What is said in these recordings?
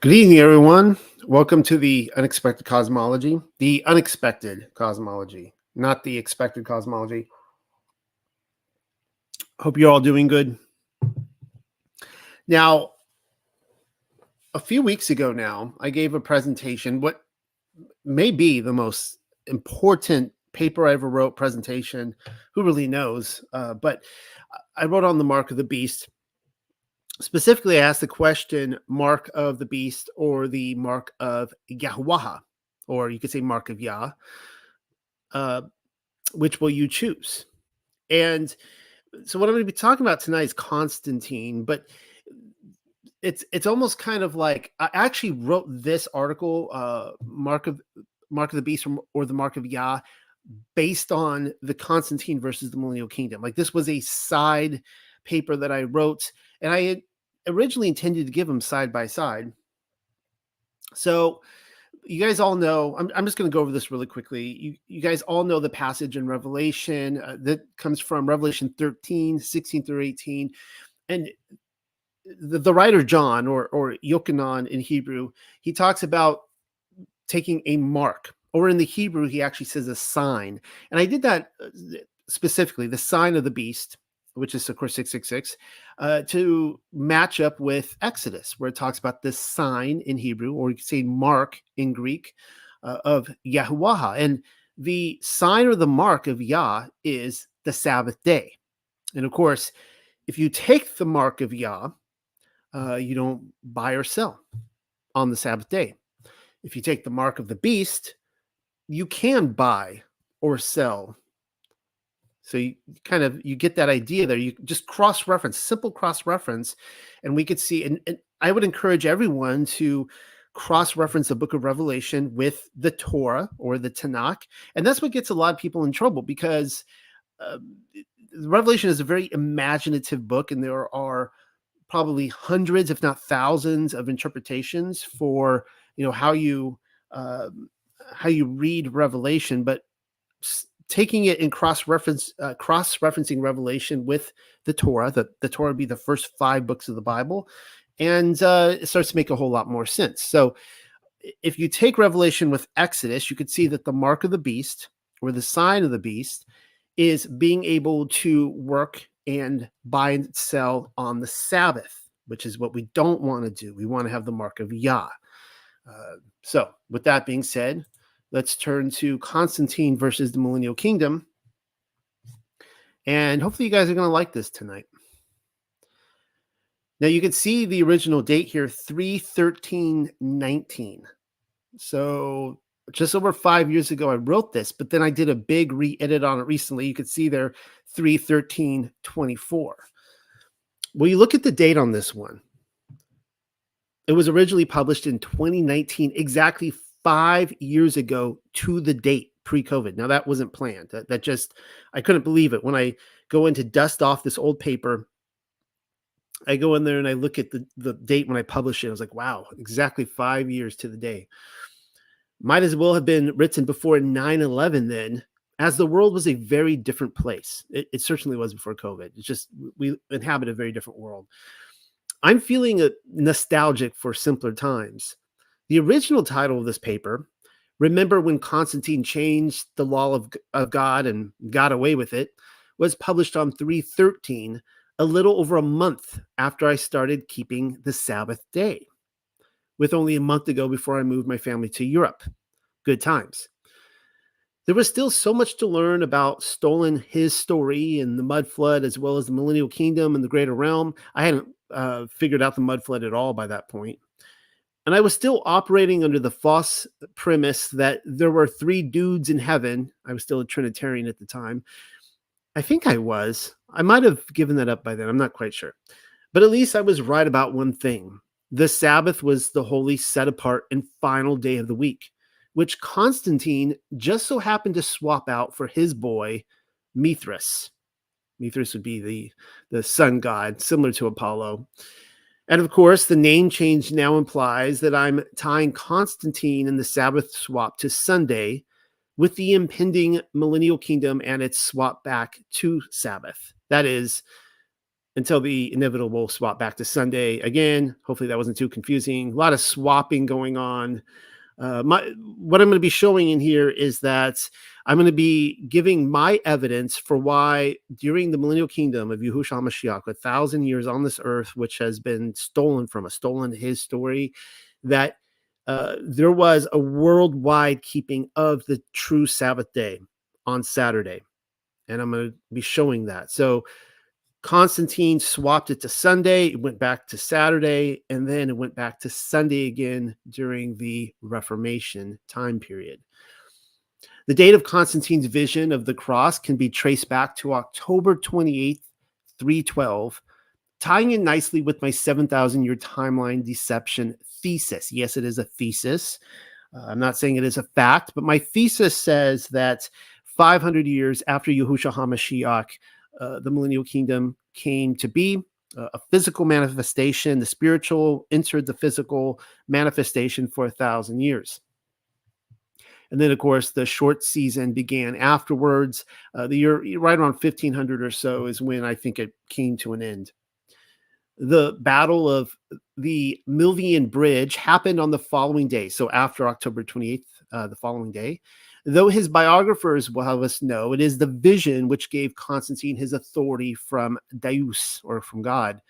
Good evening, everyone. Welcome to the unexpected cosmology. The unexpected cosmology, not the expected cosmology. Hope you're all doing good. Now, a few weeks ago now, I gave a presentation, what may be the most important paper I ever wrote, presentation. Who really knows? But I wrote on the mark of the beast. Specifically, I asked the question, mark of the beast or the mark of Yahuwah, or you could say mark of Yah. Which will you choose? And so what I'm going to be talking about tonight is Constantine, but it's almost kind of like I actually wrote this article, Mark of the Beast or the Mark of Yah, based on the Constantine versus the Millennial Kingdom. Like this was a side paper that I wrote, and I had originally intended to give them side by side. So you guys all know, I'm just going to go over this really quickly. You guys all know the passage in Revelation that comes from Revelation 13, 16 through 18. And the writer John, or Yochanan in Hebrew, he talks about taking a mark, or in the Hebrew, he actually says a sign. And I did that specifically, the sign of the beast, which is of course 666, to match up with Exodus, where it talks about this sign in Hebrew, or you could say mark in Greek, of Yahuwah. And the sign or the mark of Yah is the Sabbath day. And of course, if you take the mark of Yah, you don't buy or sell on the Sabbath day. If you take the mark of the beast, you can buy or sell. So you get that idea there. You just cross-reference, simple cross-reference, and we could see, and I would encourage everyone to cross-reference the book of Revelation with the Torah or the Tanakh. And that's what gets a lot of people in trouble, because Revelation is a very imaginative book, and there are probably hundreds, if not thousands, of interpretations for how you read Revelation. But taking it in cross-referencing Revelation with the Torah, the Torah would be the first 5 books of the Bible, and it starts to make a whole lot more sense. So if you take Revelation with Exodus, you could see that the mark of the beast, or the sign of the beast, is being able to work and buy and sell on the Sabbath, which is what we don't want to do. We want to have the mark of Yah. So with that being said, let's turn to Constantine versus the Millennial Kingdom. And hopefully you guys are going to like this tonight. Now you can see the original date here, 3/13/19. So just over 5 years ago, I wrote this, but then I did a big re-edit on it recently. You can see there 3/13/24. Well, you look at the date on this one. It was originally published in 2019, exactly 5 years ago to the date, pre-COVID. Now that wasn't planned. That just, I couldn't believe it. When I go in to dust off this old paper, I go in there and I look at the date when I published it. I was like, wow, exactly 5 years to the day. Might as well have been written before 9/11 then, as the world was a very different place. It certainly was before COVID. It's just, we inhabit a very different world. I'm feeling nostalgic for simpler times. The original title of this paper, Remember When Constantine Changed the Law of God and Got Away with It, was published on 3/13, a little over a month after I started keeping the Sabbath day, with only a month to go before I moved my family to Europe. Good times. There was still so much to learn about Stolen, his story, and the mud flood, as well as the Millennial Kingdom and the Greater Realm. I hadn't figured out the mud flood at all by that point. And I was still operating under the false premise that there were 3 dudes in heaven. I was still a Trinitarian at the time. I think I was. I might have given that up by then. I'm not quite sure. But at least I was right about one thing. The Sabbath was the holy, set apart, and final day of the week, which Constantine just so happened to swap out for his boy, Mithras. Mithras would be the sun god, similar to Apollo. And of course, the name change now implies that I'm tying Constantine and the Sabbath swap to Sunday with the impending Millennial Kingdom and its swap back to Sabbath. That is, until the inevitable swap back to Sunday again. Hopefully that wasn't too confusing. A lot of swapping going on. What I'm going to be showing in here is that I'm going to be giving my evidence for why during the millennial kingdom of Yahushua HaMashiach, 1,000 years on this earth, which has been stolen from us, stolen his story, that there was a worldwide keeping of the true Sabbath day on Saturday. And I'm going to be showing that. So Constantine swapped it to Sunday, it went back to Saturday, and then it went back to Sunday again during the Reformation time period. The date of Constantine's vision of the cross can be traced back to October 28th, 312, tying in nicely with my 7,000-year timeline deception thesis. Yes, it is a thesis. I'm not saying it is a fact, but my thesis says that 500 years after Yahushua HaMashiach, the millennial kingdom came to be, a physical manifestation. The spiritual entered the physical manifestation for 1,000 years. And then, of course, the short season began afterwards. The year right around 1500 or so is when I think it came to an end. The Battle of the Milvian Bridge happened on the following day. So after October 28th, the following day. Though his biographers will have us know, it is the vision which gave Constantine his authority from Deus, or from God.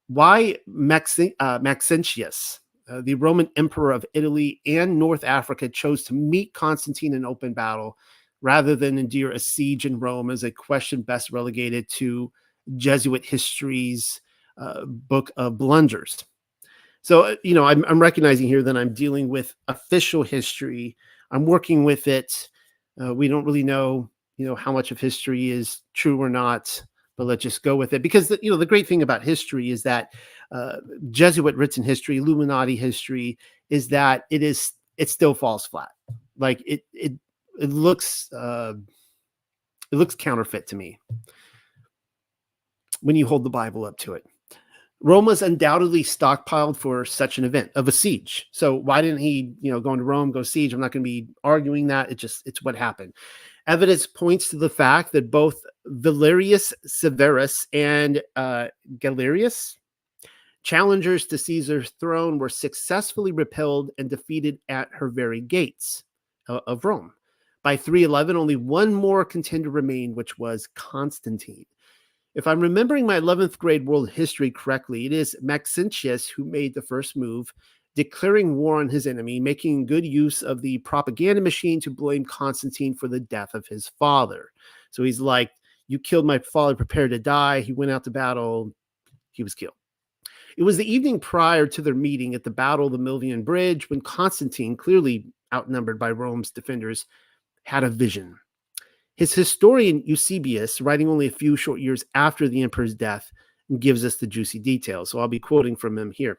Why Maxentius, the Roman emperor of Italy and North Africa, chose to meet Constantine in open battle rather than endure a siege in Rome is a question best relegated to Jesuit history's book of blunders. So, I'm recognizing here that I'm dealing with official history. I'm working with it. We don't really know, how much of history is true or not, but let's just go with it. Because, the great thing about history is that Jesuit written history, Illuminati history, is that it still falls flat. Like it looks counterfeit to me when you hold the Bible up to it. Rome was undoubtedly stockpiled for such an event of a siege. So why didn't he, go into Rome, go siege? I'm not going to be arguing that. It's what happened. Evidence points to the fact that both Valerius Severus and Galerius, challengers to Caesar's throne, were successfully repelled and defeated at her very gates of Rome. By 311, only one more contender remained, which was Constantine. If I'm remembering my 11th grade world history correctly, it is Maxentius who made the first move, declaring war on his enemy, making good use of the propaganda machine to blame Constantine for the death of his father. So he's like, you killed my father, prepare to die. He went out to battle. He was killed. It was the evening prior to their meeting at the Battle of the Milvian Bridge when Constantine, clearly outnumbered by Rome's defenders, had a vision. His historian Eusebius, writing only a few short years after the emperor's death, gives us the juicy details. So I'll be quoting from him here.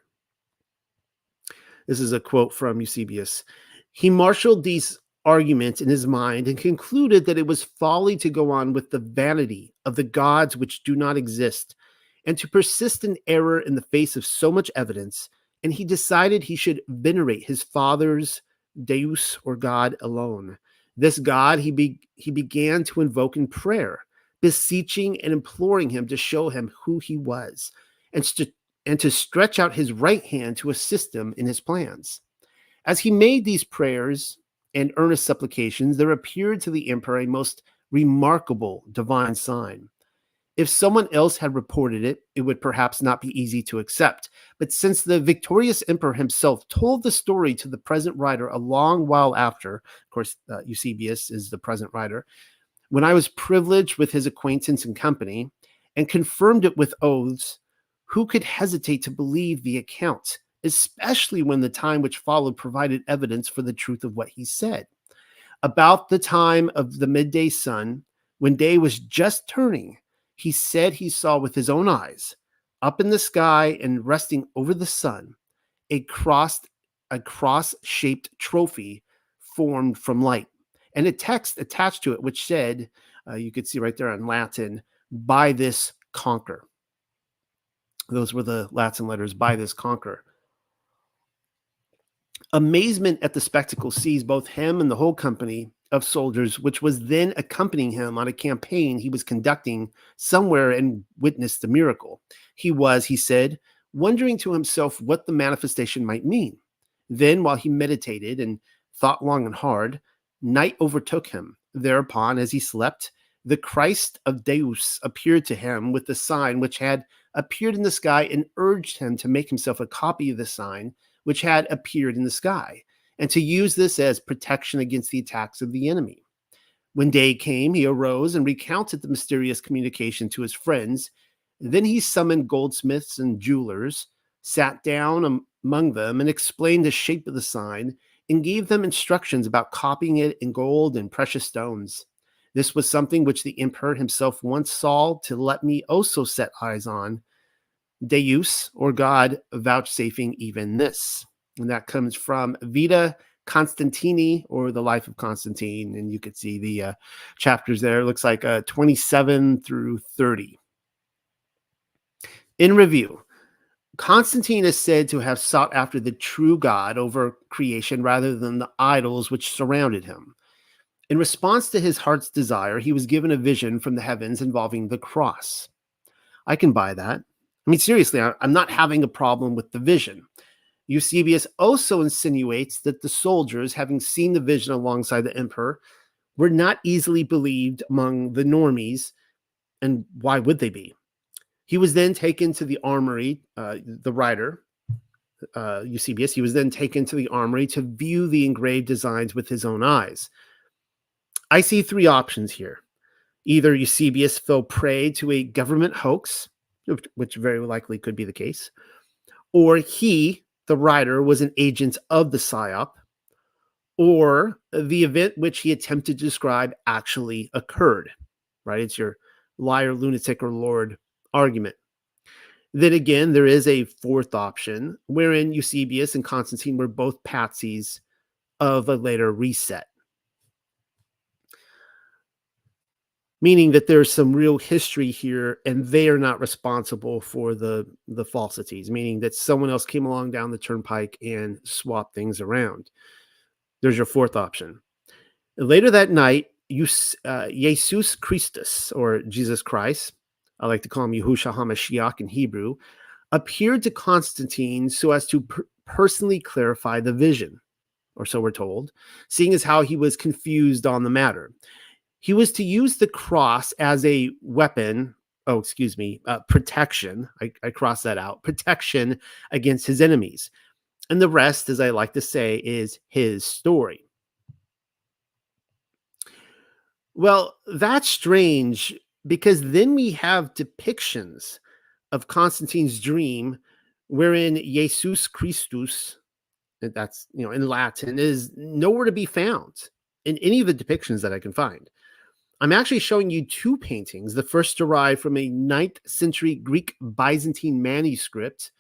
This is a quote from Eusebius. He marshaled these arguments in his mind and concluded that it was folly to go on with the vanity of the gods which do not exist and to persist in error in the face of so much evidence. And he decided he should venerate his father's Deus, or God, alone. This God he began to invoke in prayer, beseeching and imploring him to show him who he was and to stretch out his right hand to assist him in his plans. As he made these prayers and earnest supplications, there appeared to the emperor a most remarkable divine sign. If someone else had reported it, it would perhaps not be easy to accept. But since the victorious emperor himself told the story to the present writer a long while after, of course, Eusebius is the present writer, when I was privileged with his acquaintance and company, and confirmed it with oaths, who could hesitate to believe the account, especially when the time which followed provided evidence for the truth of what he said? About the time of the midday sun, when day was just turning, he said he saw with his own eyes, up in the sky and resting over the sun, a cross-shaped trophy formed from light, and a text attached to it which said, you could see right there in Latin, by this conquer. Those were the Latin letters, by this conquer. Amazement at the spectacle seized both him and the whole company, of soldiers, which was then accompanying him on a campaign he was conducting somewhere, and witnessed the miracle. He said, wondering to himself what the manifestation might mean. Then, while he meditated and thought long and hard, night overtook him. Thereupon, as he slept, the Christ of Deus appeared to him with the sign which had appeared in the sky, and urged him to make himself a copy of the sign which had appeared in the sky, and to use this as protection against the attacks of the enemy. When day came, he arose and recounted the mysterious communication to his friends. Then he summoned goldsmiths and jewelers, sat down among them, and explained the shape of the sign, and gave them instructions about copying it in gold and precious stones. This was something which the emperor himself once saw to let me also set eyes on, Deus, or God, vouchsafing even this. And that comes from Vita Constantini, or the Life of Constantine. And you could see the chapters there. It looks like 27 through 30. In review, Constantine is said to have sought after the true God over creation rather than the idols which surrounded him. In response to his heart's desire, he was given a vision from the heavens involving the cross. I can buy that. I mean, seriously, I'm not having a problem with the vision. Eusebius also insinuates that the soldiers, having seen the vision alongside the emperor, were not easily believed among the normies, and why would they be? He was then taken to the armory, the writer, Eusebius, he was then taken to the armory to view the engraved designs with his own eyes. I see three options here. Either Eusebius fell prey to a government hoax, which very likely could be the case, or he, the writer, was an agent of the psyop, or the event which he attempted to describe actually occurred, right? It's your liar, lunatic, or lord argument. Then again, there is a fourth option, wherein Eusebius and Constantine were both patsies of a later reset, meaning that there's some real history here, and they are not responsible for the falsities, meaning that someone else came along down the turnpike and swapped things around. There's your fourth option. Later that night, Jesus Christus, or Jesus Christ, I like to call him Yahushua HaMashiach in Hebrew, appeared to Constantine so as to personally clarify the vision, or so we're told, seeing as how he was confused on the matter. He was to use the cross as a weapon, protection. I crossed that out, protection against his enemies. And the rest, as I like to say, is his story. Well, that's strange, because then we have depictions of Constantine's dream wherein Jesus Christus, that's, in Latin, is nowhere to be found in any of the depictions that I can find. I'm actually showing you two paintings. The first derived from a 9th century Greek Byzantine manuscript,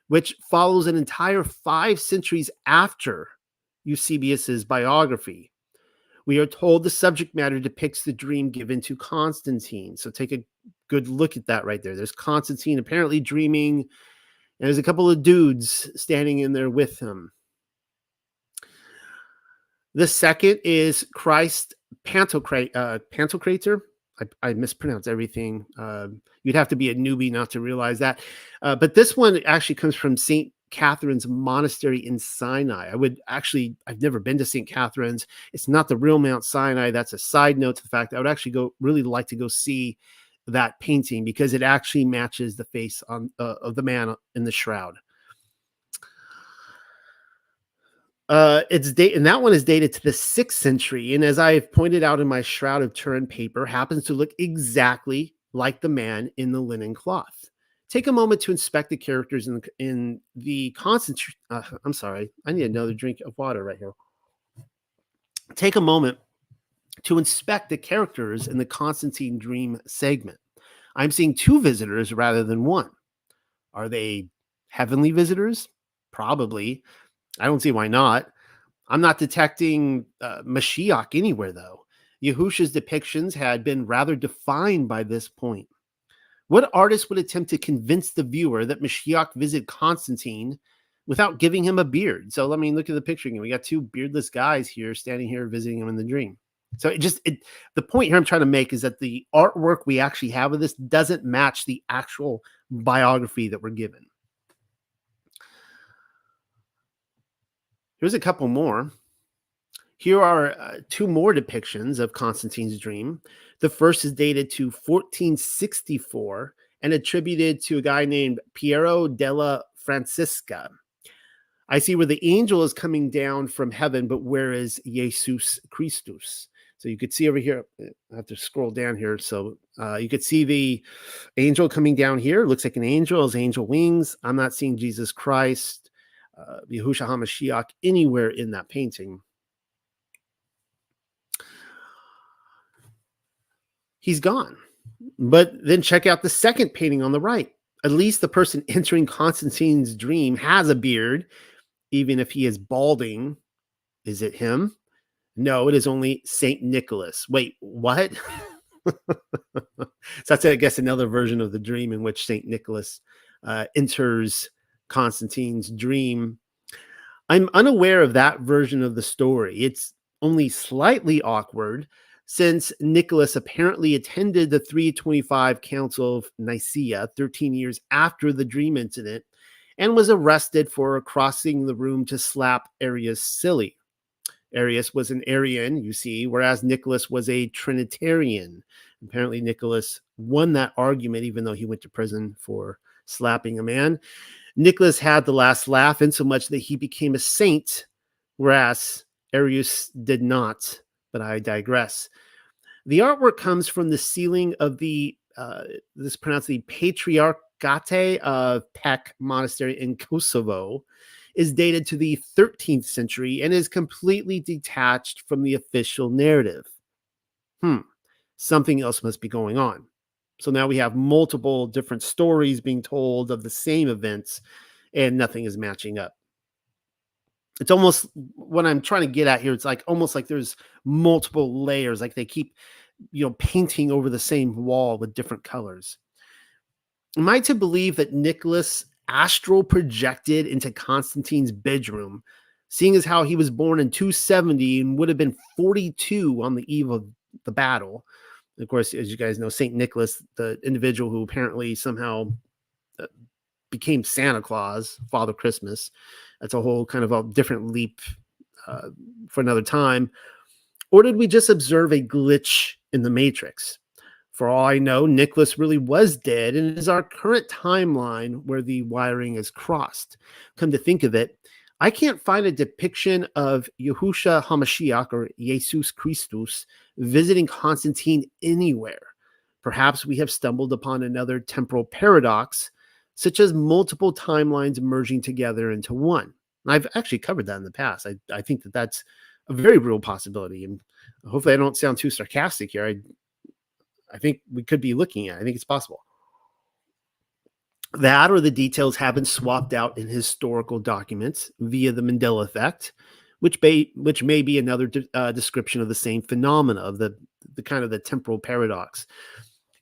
which follows an entire 5 centuries after Eusebius's biography. We are told the subject matter depicts the dream given to Constantine. So take a good look at that right there. There's Constantine apparently dreaming, and there's a couple of dudes standing in there with him. The second is Christ Pantocrator. I mispronounce everything. You'd have to be a newbie not to realize that. But this one actually comes from St. Catherine's Monastery in Sinai. I've never been to St. Catherine's. It's not the real Mount Sinai. That's a side note to the fact that I would actually really like to go see that painting, because it actually matches the face of the man in the shroud. And that one is dated to the 6th century, and as I've pointed out in my Shroud of Turin paper, happens to look exactly like the man in the linen cloth. Take a moment to inspect the characters in the Constantine. I'm sorry, I need another drink of water right here. Take a moment to inspect the characters in the Constantine dream segment. I'm seeing 2 visitors rather than 1. Are they heavenly visitors? Probably. I don't see why not. I'm not detecting Mashiach anywhere, though. Yahusha's depictions had been rather defined by this point. What artist would attempt to convince the viewer that Mashiach visited Constantine without giving him a beard? So, look at the picture again. We got 2 beardless guys here standing here visiting him in the dream. So the point here I'm trying to make is that the artwork we actually have of this doesn't match the actual biography that we're given. Here's a couple more. Here are two more depictions of Constantine's dream. The first is dated to 1464 and attributed to a guy named Piero della Francisca. I see where the angel is coming down from heaven, but where is Jesus Christus? So you could see over here, I have to scroll down here. So you could see the angel coming down here. Looks like an angel, his angel wings. I'm not seeing Jesus Christ, Yahushua HaMashiach anywhere in that painting. He's gone. But then check out the second painting on the right. At least the person entering Constantine's dream has a beard, even if he is balding. Is it him? No, it is only Saint Nicholas. Wait, what? So that's, I guess, another version of the dream in which Saint Nicholas enters Constantine's dream. I'm unaware of that version of the story. It's only slightly awkward since Nicholas apparently attended the 325 Council of Nicaea 13 years after the dream incident and was arrested for crossing the room to slap Arius silly. Arius was an Arian, you see, whereas Nicholas was a Trinitarian. Apparently, Nicholas won that argument, even though he went to prison for slapping a man. Nicholas had the last laugh in so much that he became a saint, whereas Arius did not. But I digress. The artwork comes from the ceiling of the, this is pronounced the Patriarchate of Pec Monastery in Kosovo, is dated to the 13th century and is completely detached from the official narrative. Something else must be going on. So now we have multiple different stories being told of the same events, and nothing is matching up. It's almost what I'm trying to get at here. It's like almost like there's multiple layers, like they keep, painting over the same wall with different colors. Am I to believe that Nicholas astral projected into Constantine's bedroom, seeing as how he was born in 270 and would have been 42 on the eve of the battle? Of course, as you guys know, St. Nicholas, the individual who apparently somehow became Santa Claus, Father Christmas. That's a whole kind of a different leap for another time. Or did we just observe a glitch in the Matrix? For all I know, Nicholas really was dead, and it is our current timeline where the wiring is crossed. Come to think of it, I can't find a depiction of Yahushua HaMashiach or Jesus Christus visiting Constantine anywhere. Perhaps we have stumbled upon another temporal paradox, such as multiple timelines merging together into one. I've actually covered that in the past. I think that that's a very real possibility, and hopefully I don't sound too sarcastic here. I think we could be looking at it. I think it's possible. That or the details have been swapped out in historical documents via the Mandela effect, which may be another description of the same phenomena of the kind of the temporal paradox.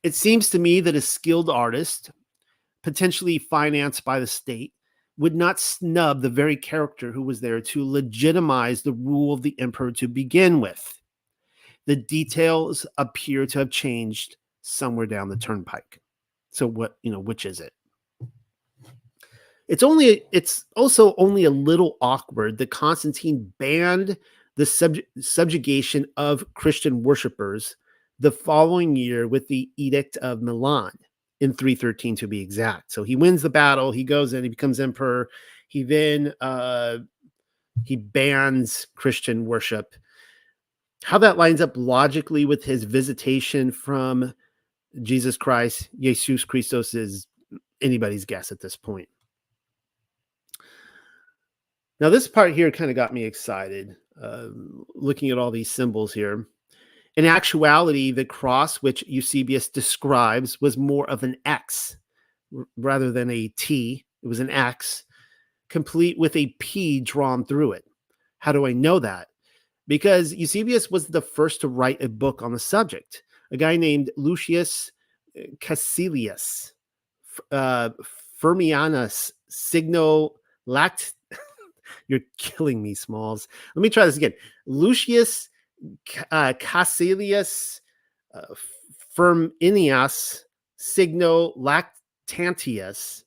It seems to me that a skilled artist, potentially financed by the state, would not snub the very character who was there to legitimize the rule of the emperor to begin with. The details appear to have changed somewhere down the turnpike. So which is it? It's also only a little awkward that Constantine banned the subjugation of Christian worshippers the following year with the Edict of Milan in 313 to be exact. So he wins the battle, he goes in, he becomes emperor. He then he bans Christian worship. How that lines up logically with his visitation from Jesus Christ, Jesus Christos, is anybody's guess at this point. Now, this part here kind of got me excited, looking at all these symbols here. In actuality, the cross, which Eusebius describes, was more of an X rather than a T. It was an X, complete with a P drawn through it. How do I know that? Because Eusebius was the first to write a book on the subject. A guy named Lucius Caecilius Firmianus Signo Lact. You're killing me, Smalls. Let me try this again. Lucius Caecilius uh, Firminius Signo Lactantius,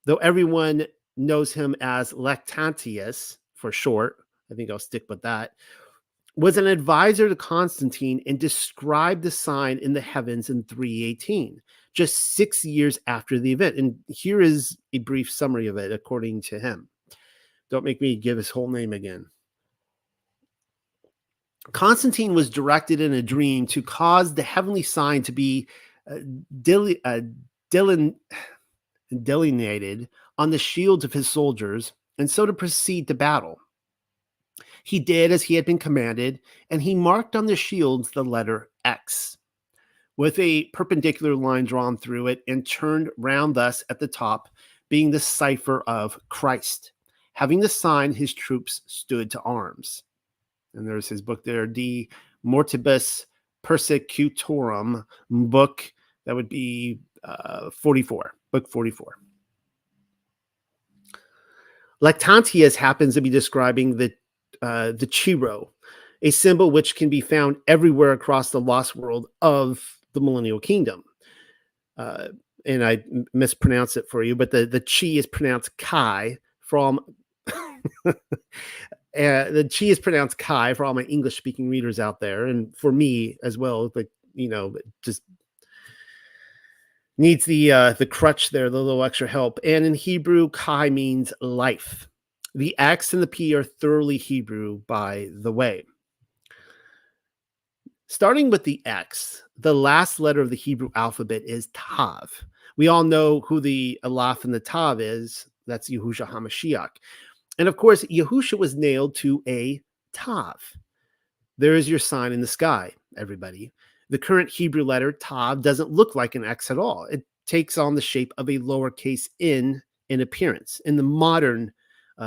though everyone knows him as Lactantius for short. I think I'll stick with that. Was an advisor to Constantine and described the sign in the heavens in 318, just 6 years after the event. And here is a brief summary of it, according to him. Don't make me give his whole name again. Constantine was directed in a dream to cause the heavenly sign to be uh, delineated on the shields of his soldiers, and so to proceed to battle. He did as he had been commanded, and he marked on the shields the letter X, with a perpendicular line drawn through it and turned round thus at the top, being the cipher of Christ. Having the sign, his troops stood to arms. And there's his book there, De Mortibus Persecutorum, book that would be 44, book 44. Lactantius happens to be describing the chi-rho, a symbol which can be found everywhere across the lost world of the Millennial Kingdom. And I mispronounce it for you, but the chi is pronounced chi from the chi is pronounced chi for all my English speaking readers out there, and for me as well. But just needs the crutch there, the little extra help. And in Hebrew, chi means life. The X and the P are thoroughly Hebrew, by the way. Starting with the X, the last letter of the Hebrew alphabet is Tav. We all know who the Aleph and the Tav is. That's Yahushua HaMashiach. And of course, Yahushua was nailed to a Tav. There is your sign in the sky, everybody. The current Hebrew letter Tav doesn't look like an X at all. It takes on the shape of a lowercase in appearance in the modern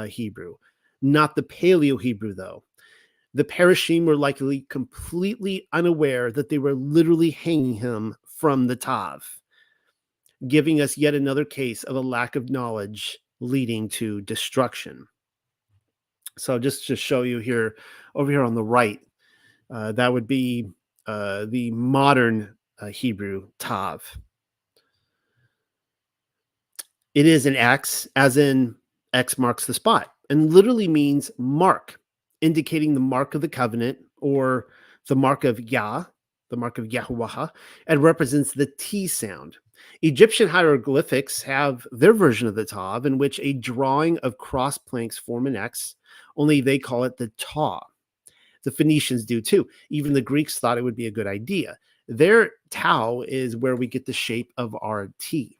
Hebrew, not the Paleo Hebrew, though. The Parashim were likely completely unaware that they were literally hanging him from the Tav, giving us yet another case of a lack of knowledge leading to destruction. So just to show you here, over here on the right, that would be the modern Hebrew Tav. It is an X, as in X marks the spot, and literally means mark, indicating the mark of the covenant or the mark of Yah, the mark of Yahuwah, and represents the T sound. Egyptian hieroglyphics have their version of the Tav, in which a drawing of cross planks form an X, only they call it the Ta. The Phoenicians do too. Even the Greeks thought it would be a good idea. Their Tau is where we get the shape of our T.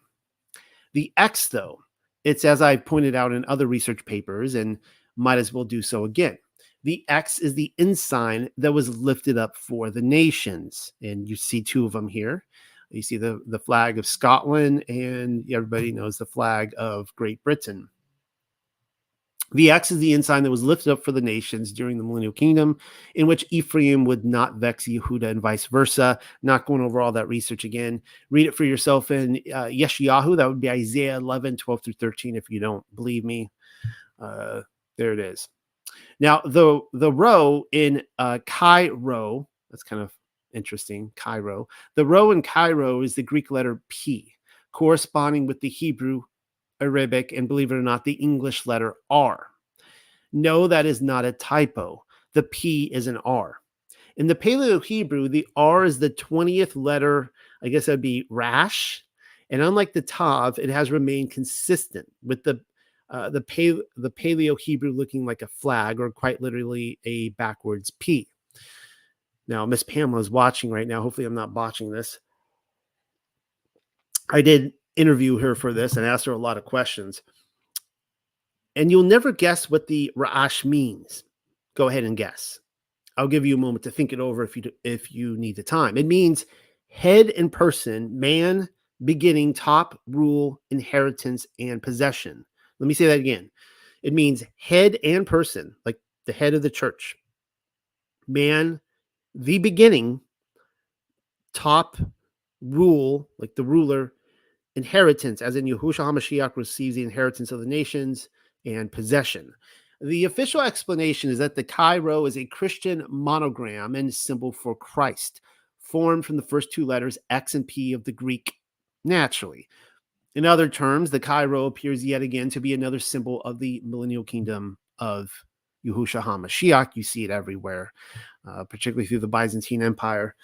The X, though, it's as I pointed out in other research papers and might as well do so again. The X is the ensign that was lifted up for the nations. And you see two of them here. You see the flag of Scotland, and everybody knows the flag of Great Britain. The X is the ensign that was lifted up for the nations during the Millennial Kingdom, in which Ephraim would not vex Yehuda and vice versa. Not going over all that research again. Read it for yourself in Yeshayahu. That would be Isaiah 11, 12 through 13, if you don't believe me. There it is. Now, the rho in chi-rho, that's kind of interesting, chi-rho. The rho in chi-rho is the Greek letter P, corresponding with the Hebrew, Arabic, and believe it or not, the English letter R. No, that is not a typo. The P is an R. In the Paleo Hebrew, the R is the 20th letter. I guess that'd be Rash. And unlike the Tav, it has remained consistent with the Paleo Hebrew looking like a flag, or quite literally a backwards P. Now, Miss Pamela is watching right now. Hopefully I'm not botching this. I did interview her for this and asked her a lot of questions. And you'll never guess what the Ra'ash means. Go ahead and guess. I'll give you a moment to think it over if you need the time. It means head and person, man, beginning, top, rule, inheritance, and possession. Let me say that again. It means head and person, like the head of the church. Man, the beginning, top, rule, like the ruler, inheritance, as in Yahushua HaMashiach receives the inheritance of the nations, and possession. The official explanation is that the chi-rho is a Christian monogram and symbol for Christ, formed from the first two letters X and P of the Greek naturally. In other terms, the chi-rho appears yet again to be another symbol of the millennial kingdom of Yahushua HaMashiach. You see it everywhere, particularly through the Byzantine Empire.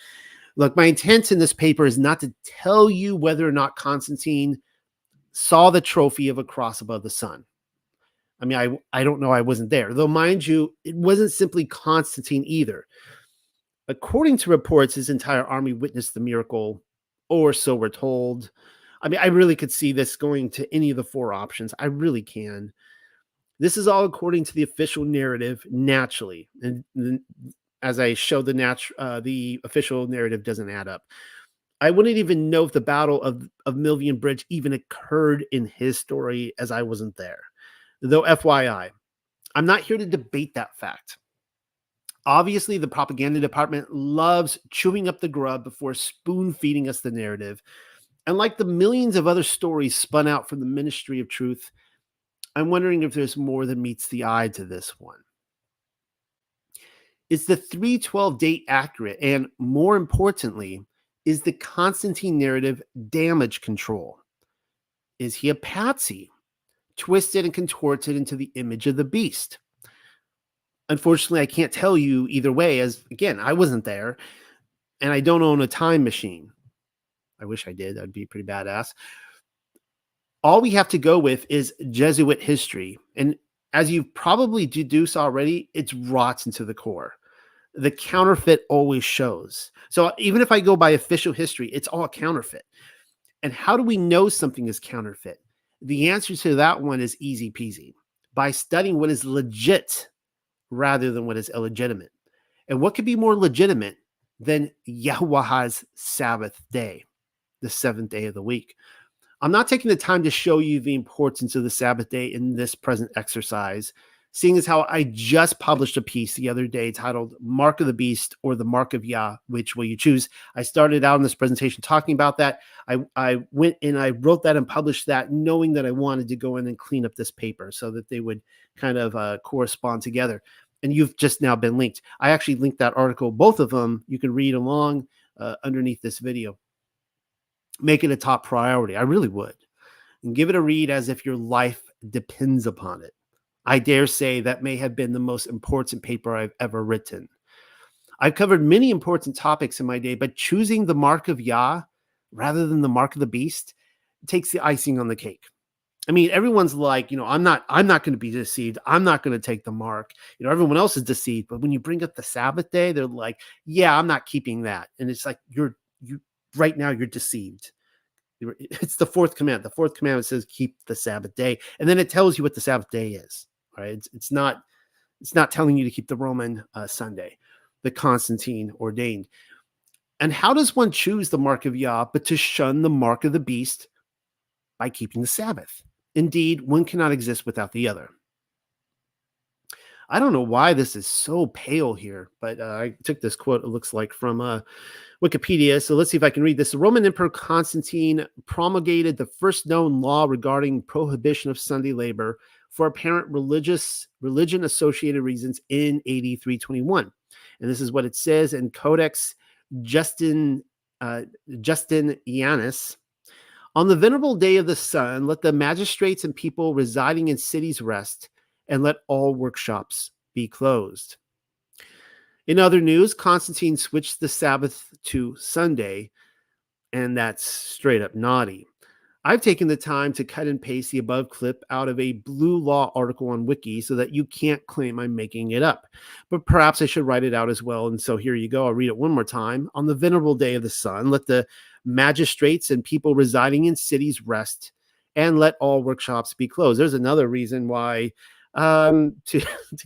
Look, my intent in this paper is not to tell you whether or not Constantine saw the trophy of a cross above the sun. I mean, I don't know. I wasn't there. Though, mind you, it wasn't simply Constantine either. According to reports, his entire army witnessed the miracle, or so we're told. I mean, I really could see this going to any of the four options. I really can. This is all according to the official narrative, naturally. And as I showed, the official narrative doesn't add up. I wouldn't even know if the Battle of Milvian Bridge even occurred in his story, as I wasn't there. Though, FYI, I'm not here to debate that fact. Obviously, the propaganda department loves chewing up the grub before spoon feeding us the narrative. And like the millions of other stories spun out from the Ministry of Truth, I'm wondering if there's more than meets the eye to this one. Is the 312 date accurate? And more importantly, is the Constantine narrative damage control? Is he a patsy, twisted and contorted into the image of the beast? Unfortunately, I can't tell you either way, as again, I wasn't there and I don't own a time machine. I wish I did. That'd be pretty badass. All we have to go with is Jesuit history. And as you've probably deduced already, it's rotten to the core. The counterfeit always shows. So even if I go by official history, it's all counterfeit. And how do we know something is counterfeit? The answer to that one is easy peasy. By studying what is legit rather than what is illegitimate. And what could be more legitimate than Yahuwah's Sabbath day, the seventh day of the week? I'm not taking the time to show you the importance of the Sabbath day in this present exercise, seeing as how I just published a piece the other day titled Mark of the Beast or the Mark of Yah, which will you choose? I started out in this presentation talking about that. I went and I wrote that and published that knowing that I wanted to go in and clean up this paper so that they would kind of correspond together. And you've just now been linked. I actually linked that article, both of them. You can read along underneath this video. Make it a top priority. I really would. And give it a read as if your life depends upon it. I dare say that may have been the most important paper I've ever written. I've covered many important topics in my day, but choosing the mark of Yah rather than the mark of the beast takes the icing on the cake. I mean, everyone's like, I'm not going to be deceived. I'm not going to take the mark. Everyone else is deceived. But when you bring up the Sabbath day, they're like, yeah, I'm not keeping that. And it's like, you right now you're deceived. It's the fourth command. The fourth commandment says, keep the Sabbath day. And then it tells you what the Sabbath day is. Right? It's not telling you to keep the Roman Sunday, the Constantine ordained. And how does one choose the mark of Yah, but to shun the mark of the beast by keeping the Sabbath? Indeed, one cannot exist without the other. I don't know why this is so pale here, but I took this quote, it looks like, from Wikipedia. So let's see if I can read this. The Roman Emperor Constantine promulgated the first known law regarding prohibition of Sunday labor for apparent religion-associated reasons in AD 321. And this is what it says in Codex Justinianus. On the venerable day of the sun, let the magistrates and people residing in cities rest, and let all workshops be closed. In other news, Constantine switched the Sabbath to Sunday, and that's straight up naughty. I've taken the time to cut and paste the above clip out of a Blue Law article on Wiki so that you can't claim I'm making it up. But perhaps I should write it out as well. And so here you go. I'll read it one more time. On the venerable day of the sun, let the magistrates and people residing in cities rest, and let all workshops be closed. There's another reason why to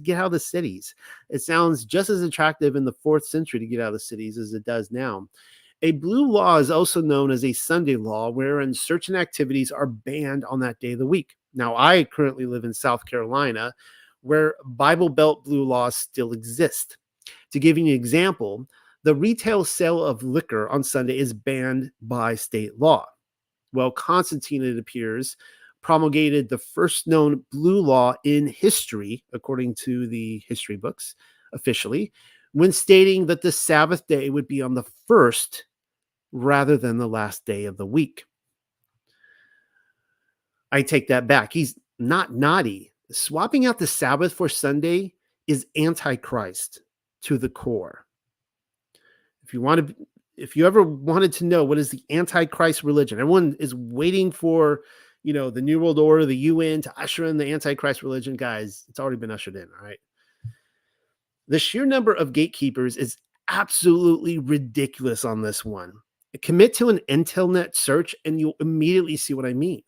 get out of the cities. It sounds just as attractive in the 4th century to get out of the cities as it does now. A blue law is also known as a Sunday law, wherein certain activities are banned on that day of the week. Now, I currently live in South Carolina, where Bible Belt blue laws still exist. To give you an example, the retail sale of liquor on Sunday is banned by state law. Well, Constantine, it appears, promulgated the first known blue law in history, according to the history books officially, when stating that the Sabbath day would be on the first rather than the last day of the week. I take that back. He's not naughty. Swapping out the Sabbath for Sunday is antichrist to the core. If you ever wanted to know what is the antichrist religion, everyone is waiting for, the New World Order, the UN to usher in the antichrist religion. Guys, it's already been ushered in. All right. The sheer number of gatekeepers is absolutely ridiculous on this one. Commit to an Intelnet search and you'll immediately see what I mean.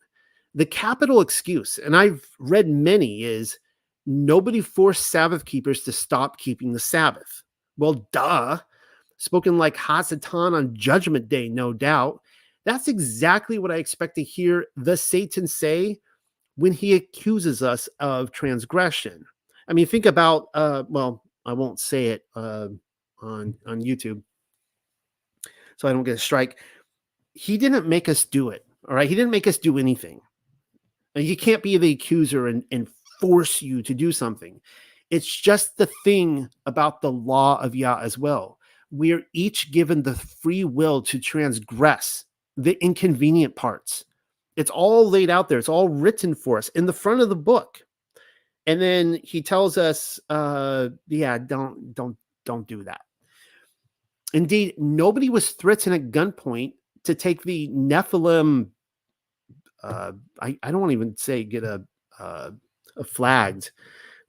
The capital excuse, and I've read many, is nobody forced Sabbath keepers to stop keeping the Sabbath. Well, duh. Spoken like Hasatan on Judgment Day, no doubt. That's exactly what I expect to hear the Satan say when he accuses us of transgression. I mean, think about, I won't say it on YouTube so I don't get a strike. He didn't make us do it, all right? He didn't make us do anything. You can't be the accuser and force you to do something. It's just the thing about the law of Yah as well. We are each given the free will to transgress the inconvenient parts. It's all laid out there. It's all written for us in the front of the book. And then he tells us, don't do that. Indeed, nobody was threatened at gunpoint to take the Nephilim. I don't want to even say get a flagged.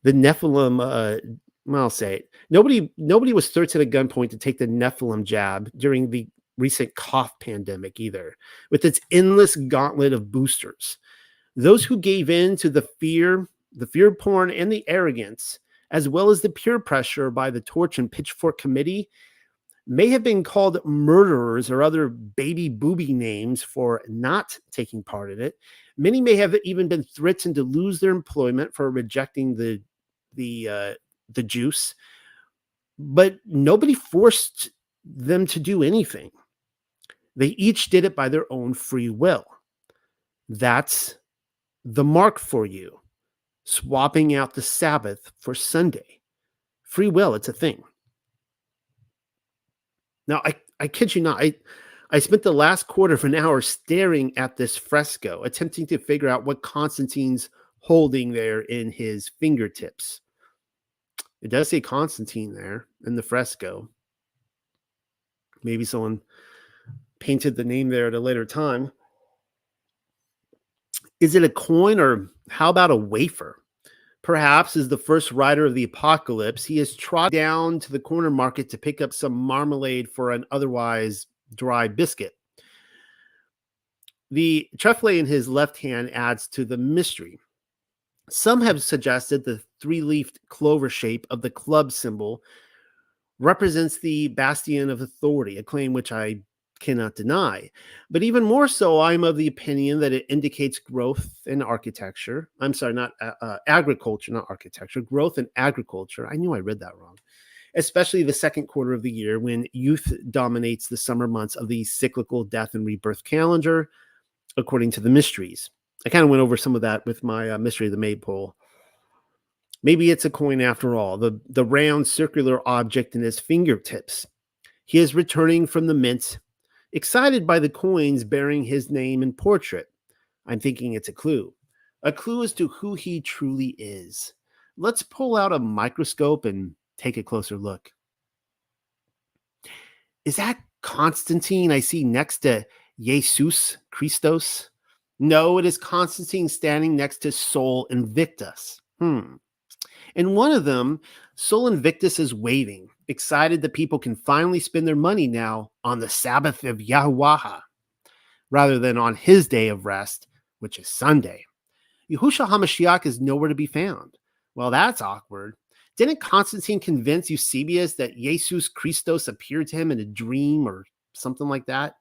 The Nephilim. I'll say it. Nobody was threatened at gunpoint to take the Nephilim jab during the recent cough pandemic either, with its endless gauntlet of boosters. Those who gave in to the fear porn, and the arrogance, as well as the peer pressure by the Torch and Pitchfork Committee, may have been called murderers or other baby booby names for not taking part in it. Many may have even been threatened to lose their employment for rejecting the juice, but nobody forced them to do anything. They each did it by their own free will. That's the mark for you. Swapping out the Sabbath for Sunday. Free will, it's a thing. Now, I kid you not, I spent the last quarter of an hour staring at this fresco, attempting to figure out what Constantine's holding there in his fingertips. It does say Constantine there in the fresco. Maybe someone painted the name there at a later time. Is it a coin, or how about a wafer? Perhaps as the first rider of the apocalypse, he has trotted down to the corner market to pick up some marmalade for an otherwise dry biscuit. The truffle in his left hand adds to the mystery. Some have suggested the three-leafed clover shape of the club symbol represents the bastion of authority, a claim which I cannot deny. But even more so, I'm of the opinion that it indicates growth in architecture. I'm sorry, not agriculture, not architecture, growth in agriculture. I knew I read that wrong. Especially the second quarter of the year, when youth dominates the summer months of the cyclical death and rebirth calendar, according to the mysteries. I kind of went over some of that with my Mystery of the Maypole. Maybe it's a coin after all, the round circular object in his fingertips. He is returning from the mint, excited by the coins bearing his name and portrait. I'm thinking it's a clue as to who he truly is. Let's pull out a microscope and take a closer look. Is that Constantine I see next to Jesus Christos? No, it is Constantine standing next to Sol Invictus. And one of them, Sol Invictus, is waving, excited that people can finally spend their money now on the Sabbath of Yahuwah, rather than on his day of rest, which is Sunday. Yahushua HaMashiach is nowhere to be found. Well, that's awkward. Didn't Constantine convince Eusebius that Jesus Christos appeared to him in a dream or something like that?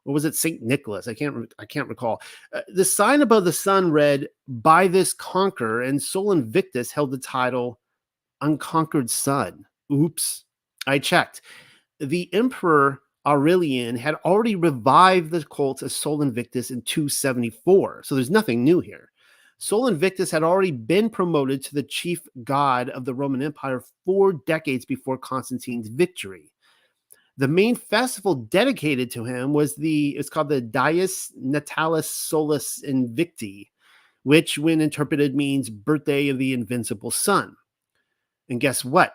Or was it St. Nicholas? I can't recall. The sign above the sun read, "By this conquer," and Sol Invictus held the title Unconquered Sun. Oops. I checked. The Emperor Aurelian had already revived the cult of Sol Invictus in 274. So there's nothing new here. Sol Invictus had already been promoted to the chief god of the Roman Empire 4 decades before Constantine's victory. The main festival dedicated to him it's called the Dies Natalis Solis Invicti, which, when interpreted, means birthday of the invincible sun. And guess what?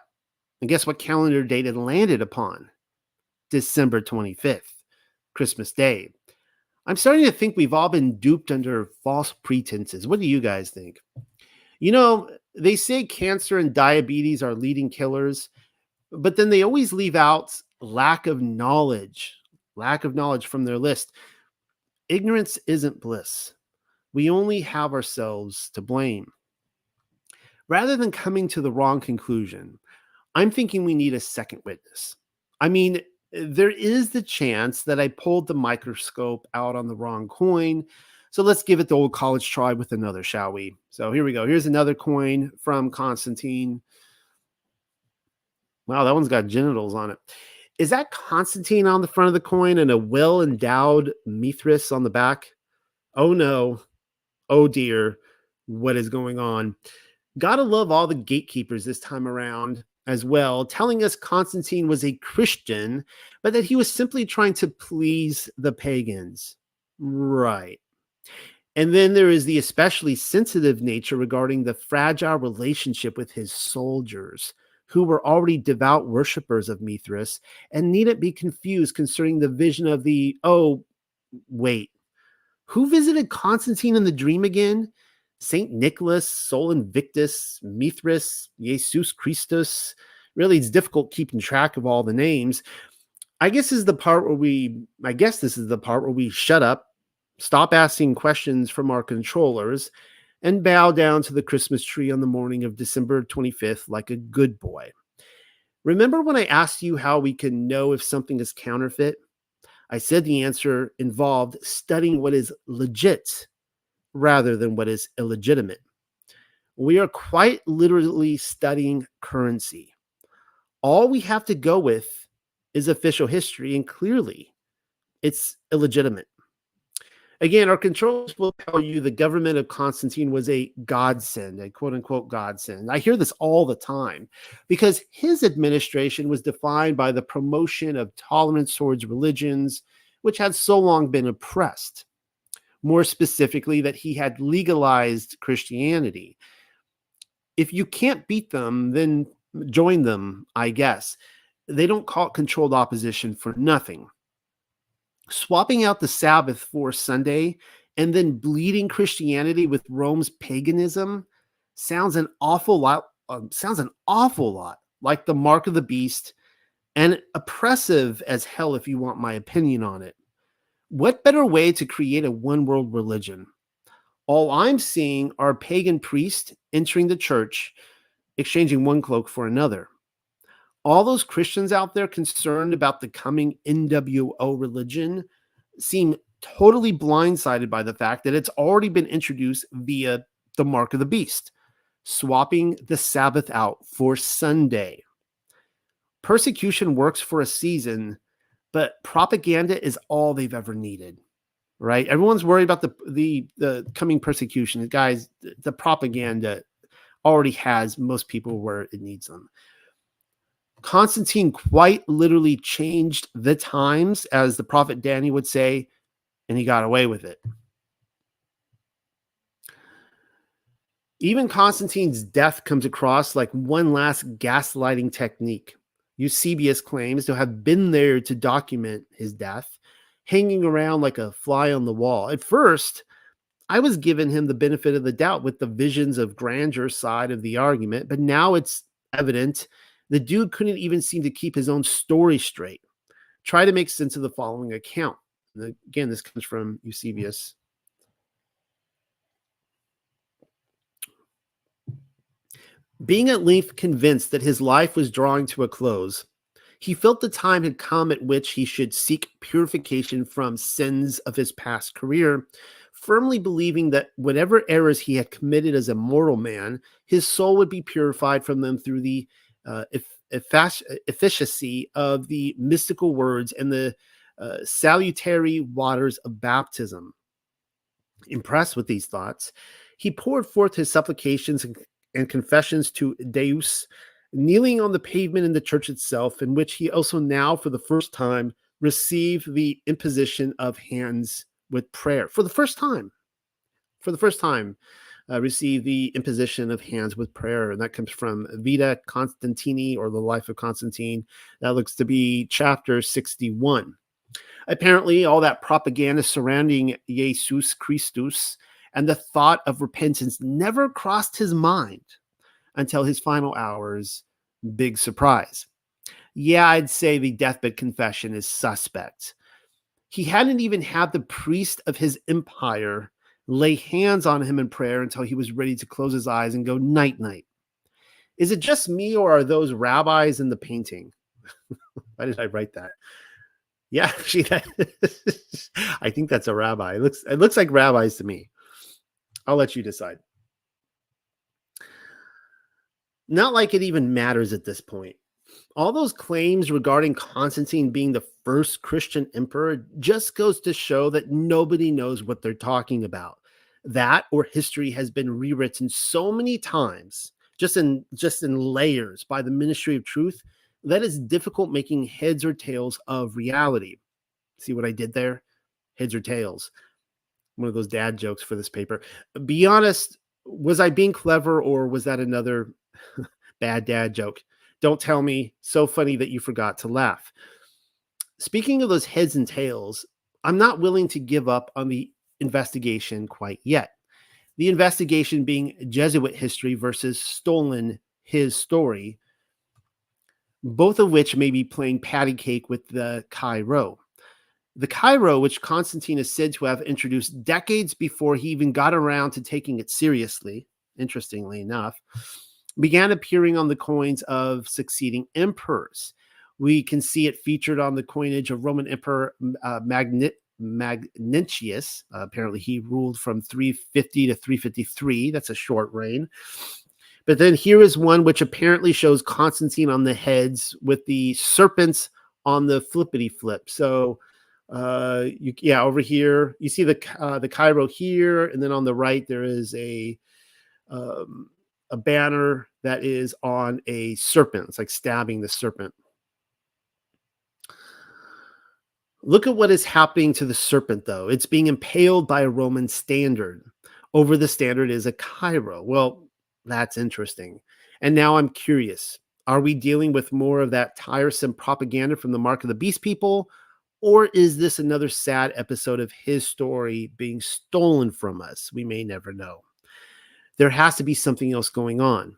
And guess what calendar date it landed upon? December 25th, Christmas Day. I'm starting to think we've all been duped under false pretenses. What do you guys think? You know, they say cancer and diabetes are leading killers, but then they always leave out lack of knowledge from their list. Ignorance isn't bliss. We only have ourselves to blame. Rather than coming to the wrong conclusion, I'm thinking we need a second witness. I mean, there is the chance that I pulled the microscope out on the wrong coin. So let's give it the old college try with another, shall we? So here we go. Here's another coin from Constantine. Wow, that one's got genitals on it. Is that Constantine on the front of the coin and a well-endowed Mithras on the back? Oh no. Oh dear. What is going on? Gotta love all the gatekeepers this time around as well, telling us Constantine was a Christian, but that he was simply trying to please the pagans. Right. And then there is the especially sensitive nature regarding the fragile relationship with his soldiers, who were already devout worshippers of Mithras and needn't be confused concerning the vision of wait, who visited Constantine in the dream again? Saint Nicholas, Sol Invictus, Mithras, Jesus Christus. Really, it's difficult keeping track of all the names. I guess this is the part where we shut up, stop asking questions from our controllers, and bow down to the Christmas tree on the morning of December 25th like a good boy. Remember when I asked you how we can know if something is counterfeit? I said the answer involved studying what is legit rather than what is illegitimate. We are quite literally studying currency. All we have to go with is official history, and clearly it's illegitimate. Again, our controllers will tell you the government of Constantine was a godsend, a quote unquote godsend. I hear this all the time because his administration was defined by the promotion of tolerance towards religions, which had so long been oppressed. More specifically, that he had legalized Christianity. If you can't beat them, then join them, I guess. They don't call it controlled opposition for nothing. Swapping out the Sabbath for Sunday and then bleeding Christianity with Rome's paganism sounds an awful lot like the mark of the beast, and oppressive as hell if you want my opinion on it. What better way to create a one world religion? All I'm seeing are pagan priests entering the church, exchanging one cloak for another. All those Christians out there concerned about the coming NWO religion seem totally blindsided by the fact that it's already been introduced via the mark of the beast, swapping the Sabbath out for Sunday. Persecution works for a season, but propaganda is all they've ever needed, right? Everyone's worried about the coming persecution. Guys, the propaganda already has most people where it needs them. Constantine quite literally changed the times, as the prophet Daniel would say, and he got away with it. Even Constantine's death comes across like one last gaslighting technique. Eusebius claims to have been there to document his death, hanging around like a fly on the wall. At first, I was giving him the benefit of the doubt with the visions of grandeur side of the argument, but now it's evident the dude couldn't even seem to keep his own story straight. Try to make sense of the following account. And again, this comes from Eusebius. Being at length convinced that his life was drawing to a close, he felt the time had come at which he should seek purification from sins of his past career, firmly believing that whatever errors he had committed as a mortal man, his soul would be purified from them through the efficacy of the mystical words and the salutary waters of baptism. Impressed with these thoughts, he poured forth his supplications and confessions to Deus, kneeling on the pavement in the church itself, in which he also now, for the first time, received the imposition of hands with prayer. For the first time, received the imposition of hands with prayer. And that comes from Vita Constantini, or the Life of Constantine. That looks to be chapter 61. Apparently, all that propaganda surrounding Jesus Christus and the thought of repentance never crossed his mind until his final hours. Big surprise. Yeah, I'd say the deathbed confession is suspect. He hadn't even had the priest of his empire lay hands on him in prayer until he was ready to close his eyes and go night-night. Is it just me, or are those rabbis in the painting? Why did I write that? Yeah, I think that's a rabbi. It looks like rabbis to me. I'll let you decide. Not like it even matters at this point. All those claims regarding Constantine being the first Christian emperor just goes to show that nobody knows what they're talking about. That, or history has been rewritten so many times, just in layers, by the ministry of truth, that it's difficult making heads or tails of reality. See what I did there? Heads or tails. One of those dad jokes for this paper. Be honest, was I being clever, or was that another bad dad joke? Don't tell me. So funny that you forgot to laugh. Speaking of those heads and tails, I'm not willing to give up on the investigation quite yet. The investigation being Jesuit history versus stolen his story, both of which may be playing patty cake with the chi-rho. The chi-rho, which Constantine is said to have introduced decades before he even got around to taking it seriously, interestingly enough, began appearing on the coins of succeeding emperors. We can see it featured on the coinage of Roman Emperor Magnentius. Apparently, he ruled from 350 to 353. That's a short reign. But then here is one which apparently shows Constantine on the heads with the serpents on the flippity flip. So, over here you see the chi-rho here, and then on the right there is a banner that is on a serpent. It's like stabbing the serpent. Look at what is happening to the serpent, though. It's being impaled by a Roman standard. Over the standard is a chi-rho. Well, that's interesting. And now I'm curious. Are we dealing with more of that tiresome propaganda from the Mark of the Beast people? Or is this another sad episode of his story being stolen from us? We may never know. There has to be something else going on.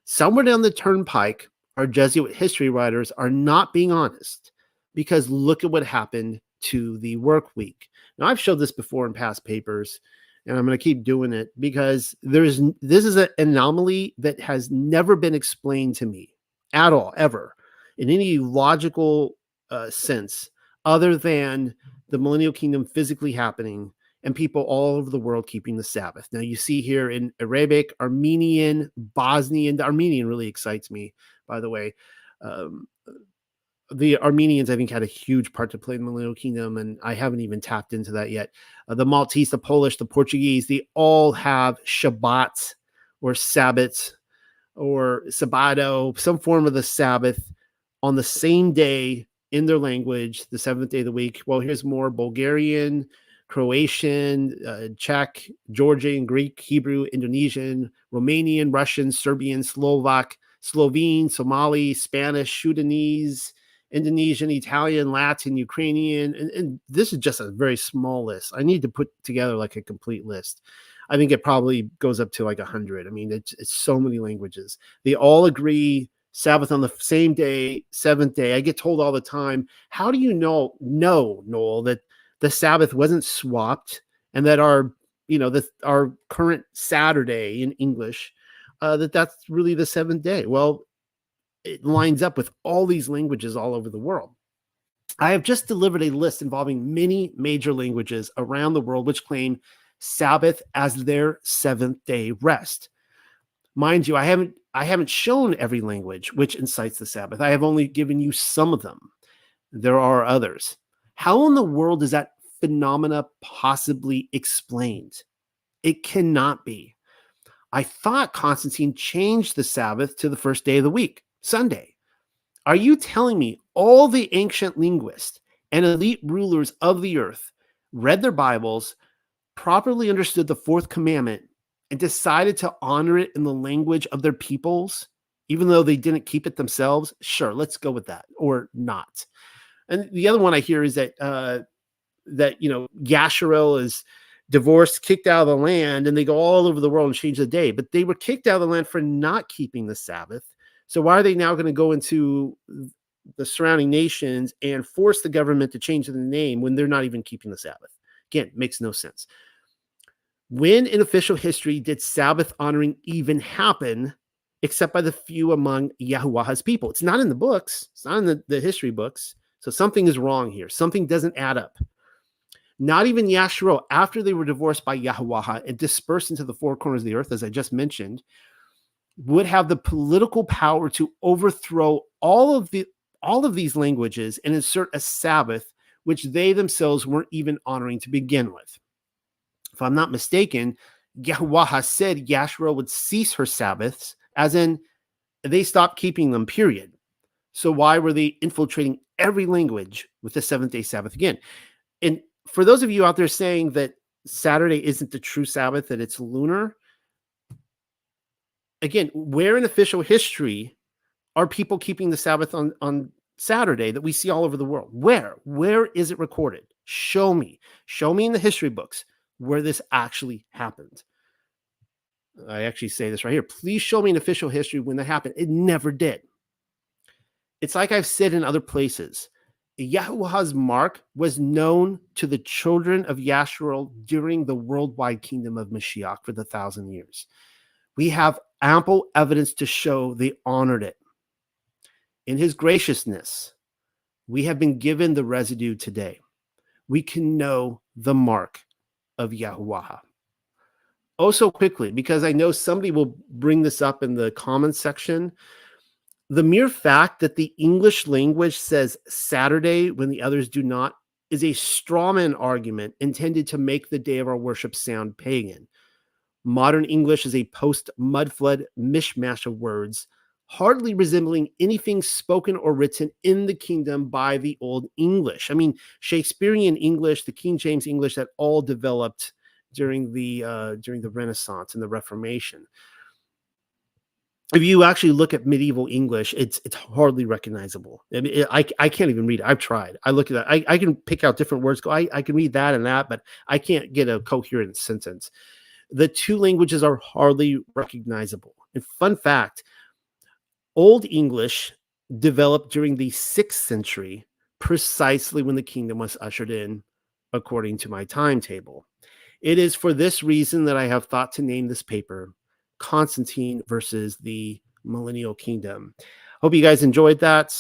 Somewhere down the turnpike, our Jesuit history writers are not being honest, because look at what happened to the work week. Now, I've showed this before in past papers, and I'm going to keep doing it because this is an anomaly that has never been explained to me at all, ever, in any logical sense, other than the Millennial Kingdom physically happening and people all over the world keeping the Sabbath. Now, you see here in Arabic, Armenian, Bosnian. The Armenian really excites me, by the way. The Armenians, I think, had a huge part to play in the Millennial Kingdom, and I haven't even tapped into that yet. The Maltese, the Polish, the Portuguese, they all have Shabbat or Sabbath or Sabbado, some form of the Sabbath on the same day in their language, the seventh day of the week. Well, here's more: Bulgarian, Croatian, Czech, Georgian, Greek, Hebrew, Indonesian, Romanian, Russian, Serbian, Slovak, Slovene, Somali, Spanish, Sudanese, Indonesian, Italian, Latin, Ukrainian, and this is just a very small list. I need to put together like a complete list. I think it probably goes up to like 100. I mean, it's so many languages. They all agree Sabbath on the same day, seventh day. I get told all the time, how do you know, Noel, that the Sabbath wasn't swapped, and that our current Saturday in English, that's really the seventh day? Well, it lines up with all these languages all over the world. I have just delivered a list involving many major languages around the world which claim Sabbath as their seventh day rest. Mind you, I I haven't shown every language which incites the Sabbath. I have only given you some of them. There are others. How in the world is that phenomena possibly explained? It cannot be. I thought Constantine changed the Sabbath to the first day of the week, Sunday. Are you telling me all the ancient linguists and elite rulers of the earth read their Bibles, properly understood the fourth commandment, and decided to honor it in the language of their peoples, even though they didn't keep it themselves? Sure, let's go with that, or not. And the other one I hear is that Yasharel is divorced, kicked out of the land, and they go all over the world and change the day. But they were kicked out of the land for not keeping the Sabbath. So why are they now going to go into the surrounding nations and force the government to change the name when they're not even keeping the Sabbath? Again, makes no sense. When in official history did Sabbath honoring even happen, except by the few among Yahuwah's people? It's not in the books. It's not in the history books. So something is wrong here. Something doesn't add up. Not even Yashro, after they were divorced by Yahuwah and dispersed into the four corners of the earth, as I just mentioned, would have the political power to overthrow all of these languages and insert a Sabbath, which they themselves weren't even honoring to begin with. If I'm not mistaken, Yahuwah said Yashro would cease her Sabbaths, as in they stopped keeping them, period. So why were they infiltrating every language with the seventh-day Sabbath again? And for those of you out there saying that Saturday isn't the true Sabbath, that it's lunar, again, where in official history are people keeping the Sabbath on Saturday that we see all over the world? Where is it recorded? Show me in the history books where this actually happened. I actually say this right here. Please show me in official history when that happened. It never did. It's like I've said in other places. Yahuwah's mark was known to the children of Yasharel during the worldwide kingdom of Mashiach for the 1,000 years. We have ample evidence to show they honored it. In his graciousness, we have been given the residue today. We can know the mark of Yahuwah. Oh, so quickly, because I know somebody will bring this up in the comments section. The mere fact that the English language says Saturday when the others do not is a strawman argument intended to make the day of our worship sound pagan. Modern English is a post-mudflood mishmash of words, hardly resembling anything spoken or written in the kingdom by the Old English. I mean, Shakespearean English, the King James English, that all developed during the Renaissance and the Reformation. If you actually look at medieval English, it's hardly recognizable. I mean, I can't even read it. I've tried. I look at that. I can pick out different words. I can read that and that, but I can't get a coherent sentence. The two languages are hardly recognizable. And fun fact, Old English developed during the 6th century, precisely when the kingdom was ushered in, according to my timetable. It is for this reason that I have thought to name this paper Constantine versus the Millennial Kingdom. Hope you guys enjoyed that.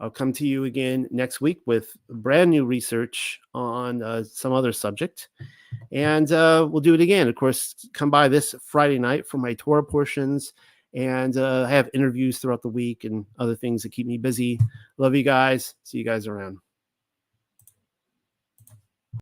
I'll come to you again next week with brand new research on some other subject. And we'll do it again. Of course, come by this Friday night for my Torah portions. And I have interviews throughout the week and other things that keep me busy. Love you guys. See you guys around.